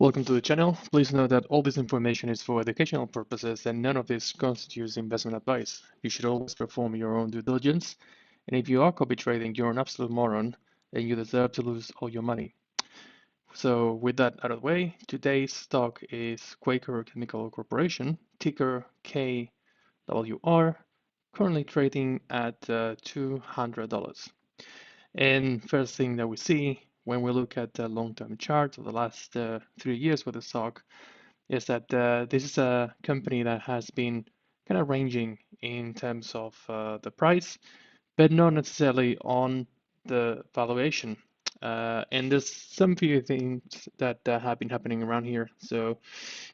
Welcome to the channel. Please note that all this information is for educational purposes and none of this constitutes investment advice. You should always perform your own due diligence, and if you are copy trading, you're an absolute moron and you deserve to lose all your money. So with that out of the way, today's stock is Quaker Chemical Corporation, ticker KWR, currently trading at $200. And first thing that we see when we look at the long-term chart of the last 3 years with the stock is that this is a company that has been kind of ranging in terms of the price, but not necessarily on the valuation. And there's some few things that have been happening around here. So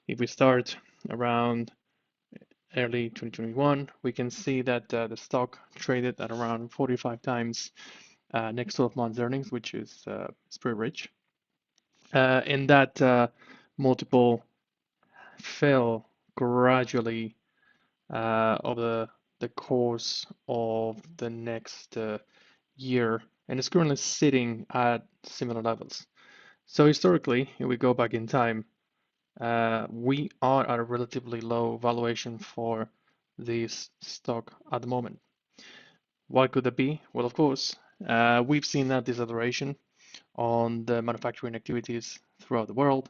if we start around early 2021, we can see that the stock traded at around 45 times next 12 months earnings, which is pretty rich. And that multiple fell gradually over the course of the next year, and is currently sitting at similar levels. So historically, if we go back in time, we are at a relatively low valuation for this stock at the moment. What could that be? Well, of course, we've seen that deceleration on the manufacturing activities throughout the world,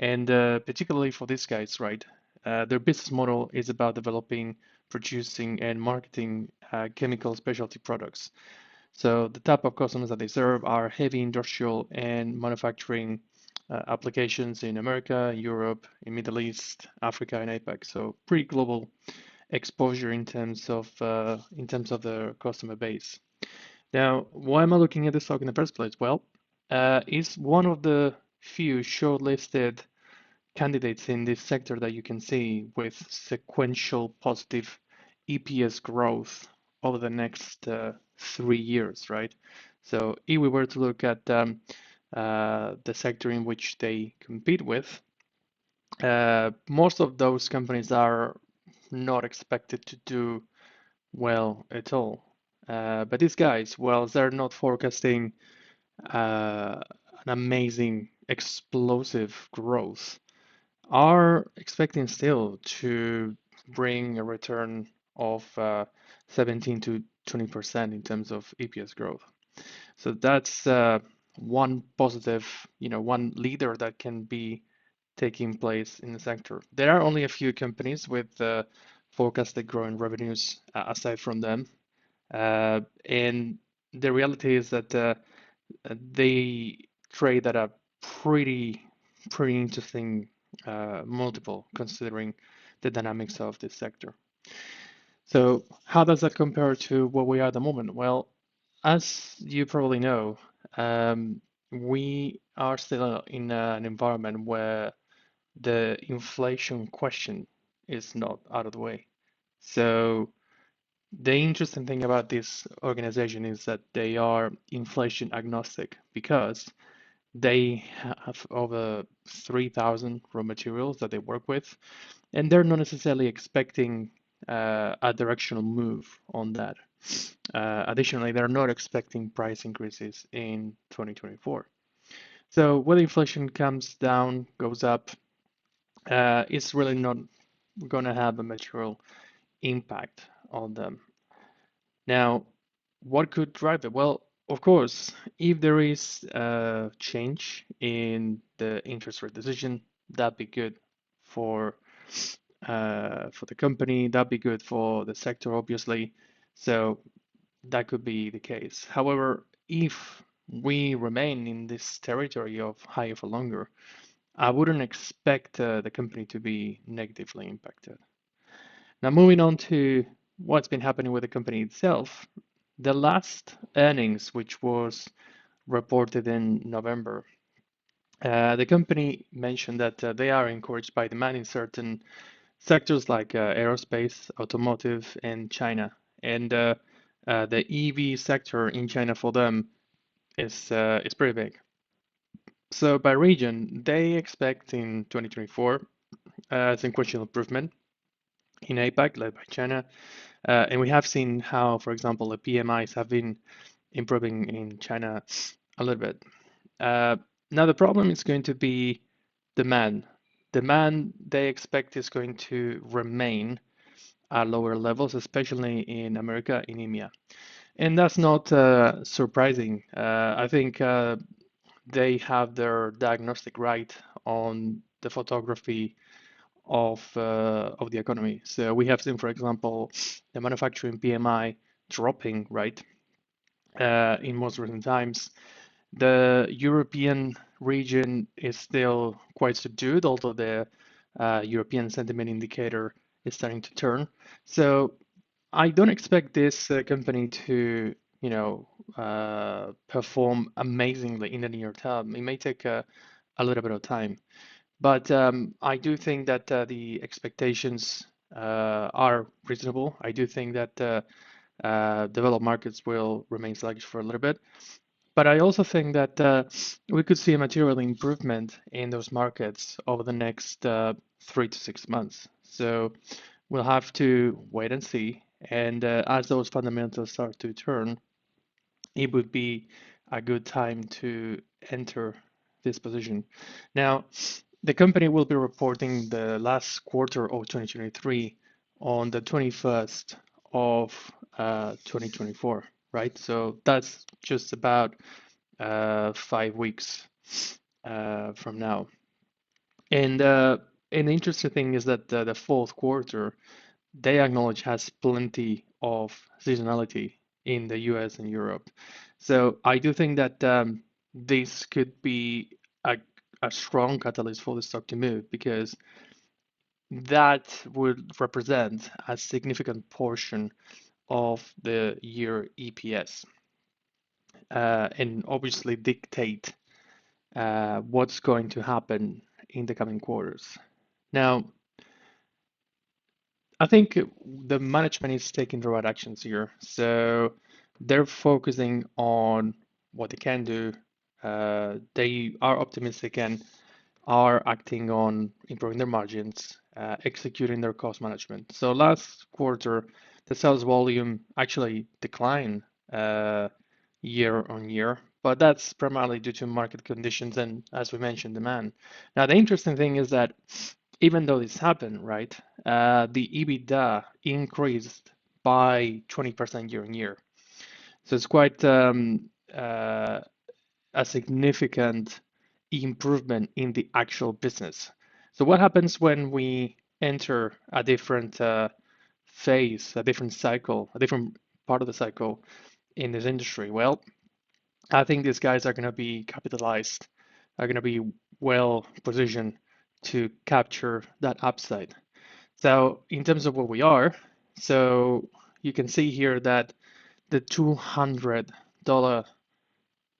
and particularly for these guys, right? Their business model is about developing, producing, and marketing chemical specialty products. So the type of customers that they serve are heavy industrial and manufacturing applications in America, Europe, in Middle East, Africa, and APAC. So pretty global exposure in terms of the customer base. Now, why am I looking at this stock in the first place? Well, it's one of the few shortlisted candidates in this sector that you can see with sequential positive EPS growth over the next 3 years, right? So if we were to look at the sector in which they compete with, most of those companies are not expected to do well at all. But these guys, well, they're not forecasting an amazing explosive growth, are expecting still to bring a return of 17 to 20% in terms of EPS growth. So that's one positive, one leader that can be taking place in the sector. There are only a few companies with forecasted growing revenues aside from them. And the reality is that they trade at a pretty interesting multiple considering the dynamics of this sector. So how does that compare to what we are at the moment? Well, as you probably know, we are still in an environment where the inflation question is not out of the way. So the interesting thing about this organization is that they are inflation agnostic because they have over 3,000 raw materials that they work with, and they're not necessarily expecting a directional move on that. Additionally, they're not expecting price increases in 2024. So whether inflation comes down, goes up, it's really not going to have a material impact on them. Now, what could drive it? Well, of course, if there is a change in the interest rate decision, that'd be good for the company. That'd be good for the sector, obviously. So that could be the case. However, if we remain in this territory of higher for longer, I wouldn't expect the company to be negatively impacted. Now, moving on to what's been happening with the company itself, the last earnings, which was reported in November, the company mentioned that they are encouraged by demand in certain sectors like aerospace, automotive, and China. And the EV sector in China for them is pretty big. So by region, they expect in 2024 sequential improvement in APAC, led by China. And we have seen how, for example, the PMIs have been improving in China a little bit. Now, the problem is going to be Demand. Demand, they expect is going to remain at lower levels, especially in America, in EMEA. And that's not surprising. I think they have their diagnostic right on the photography of the economy. So we have seen, for example, the manufacturing PMI dropping, right, in most recent times. The European region is still quite subdued, although the European sentiment indicator is starting to turn. So I don't expect this company to, perform amazingly in the near term. It may take a little bit of time, but I do think that the expectations are reasonable. I do think that developed markets will remain sluggish for a little bit. But I also think that we could see a material improvement in those markets over the next 3 to 6 months. So we'll have to wait and see. And as those fundamentals start to turn, it would be a good time to enter this position. Now, the company will be reporting the last quarter of 2023 on the 21st of 2024, right? So that's just about 5 weeks from now. And the interesting thing is that the fourth quarter, they acknowledge has plenty of seasonality in the US and Europe. So I do think that this could be a, a strong catalyst for the stock to move because that would represent a significant portion of the year EPS and obviously dictate what's going to happen in the coming quarters. Now, I think the management is taking the right actions here. So they're focusing on what they can do. They are optimistic and are acting on improving their margins, executing their cost management. So last quarter, the sales volume actually declined year on year, but that's primarily due to market conditions and, as we mentioned, demand. Now, the interesting thing is that even though this happened, right, the EBITDA increased by 20% year on year. So it's quite a significant improvement in the actual business. So what happens when we enter a different phase, a different cycle, a different part of the cycle in this industry? Well, I think these guys are going to be capitalized, are going to be well positioned to capture that upside. So in terms of where we are, so you can see here that the $200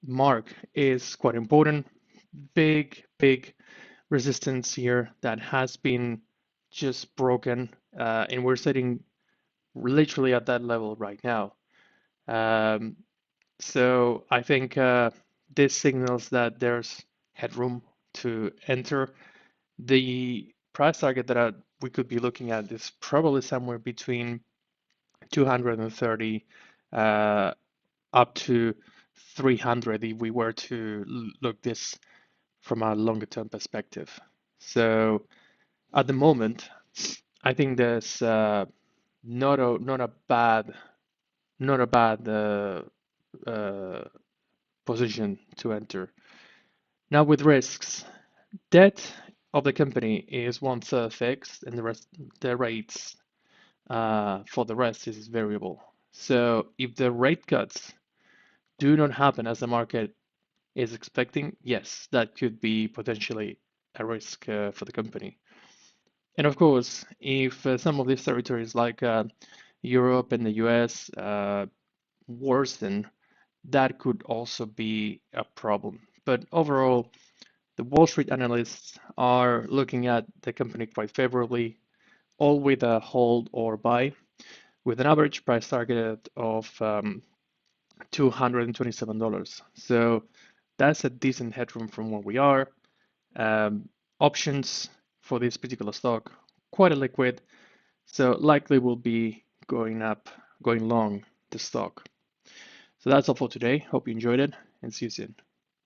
mark is quite important. Big resistance here that has been just broken, and we're sitting literally at that level right now. Um, so I think this signals that there's headroom to enter. The price target that we could be looking at is probably somewhere between 230 up to 300 if we were to look this from a longer term perspective. So at the moment, I think there's not a bad uh, position to enter. Now with risks, debt of the company is 1/3 fixed, and the rates for the rest is variable. So if the rate cuts do not happen as the market is expecting, yes, that could be potentially a risk for the company. And of course, if some of these territories like Europe and the US worsen, that could also be a problem. But overall, the Wall Street analysts are looking at the company quite favorably, all with a hold or buy, with an average price target of $227. So that's a decent headroom from where we are. Options for this particular stock, quite liquid, so likely will be going up, going long the stock. So that's all for today. Hope you enjoyed it and see you soon.